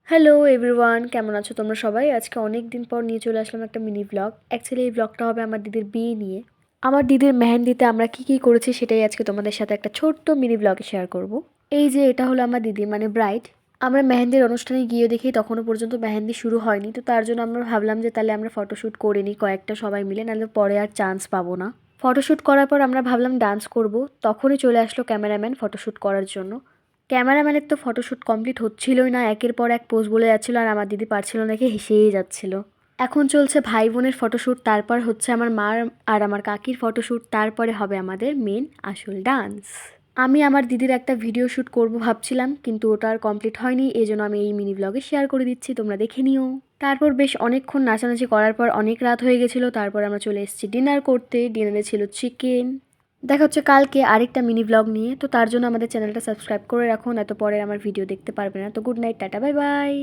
Hello everyone, কেমন আছো তোমরা সবাই? আজকে অনেক দিন পর নিয়ে চলে আসলাম একটা মিনি ব্লগ। অ্যাকচুয়ালি এই ব্লগটা হবে আমার দিদির বিয়ে নিয়ে। আমার দিদির মেহেন্দিতে আমরা কি করেছি সেটাই আজকে তোমাদের সাথে একটা ছোট্ট মিনি ব্লগে শেয়ার করব। এই যে এটা হলো আমার দিদি মানে ব্রাইড। আমরা মেহেন্দির অনুষ্ঠানে গিয়ে দেখি তখনও পর্যন্ত মেহেন্দি শুরু হয়নি, তো তার জন্য আমরা ভাবলাম যে তাহলে আমরা ফটোশ্যুট করে নিই কয়েকটা সবাই মিলে, নাহলে পরে আর চান্স পাবো না। ফটোশ্যুট করার পর আমরা ভাবলাম ডান্স করব, তখনই চলে আসলো ক্যামেরাম্যান ফটোশ্যুট করার জন্য। ক্যামেরাম্যানের তো ফটোশ্যুট কমপ্লিট হচ্ছিলই না, একের পর এক পোজ বলে যাচ্ছিল আর আমার দিদি পারছিল না, হেসেই যাচ্ছিল। এখন চলছে ভাই বোনের ফটোশ্যুট, তারপর হচ্ছে আমার মার আর আমার কাকির ফটোশ্যুট, তারপরে হবে আমাদের মেন আসল ডান্স। আমি আমার দিদির একটা ভিডিও শ্যুট করব ভাবছিলাম, কিন্তু ওটা আর কমপ্লিট হয়নি, এই জন্য আমি এই মিনি ব্লগে শেয়ার করে দিচ্ছি, তোমরা দেখে নিও। তারপর বেশ অনেকক্ষণ নাচানাচি করার পর অনেক রাত হয়ে গেছিলো, তারপর আমরা চলে এসেছি ডিনার করতে। ডিনারে ছিল চিকেন। দেখা হচ্ছে কালকে আরেকটা মিনি ব্লগ নিয়ে, তো তার জন্য আমাদের চ্যানেলটা সাবস্ক্রাইব করে রাখুন, এত পরে আমার ভিডিও দেখতে পারবে না। তো good night, tata, bye bye.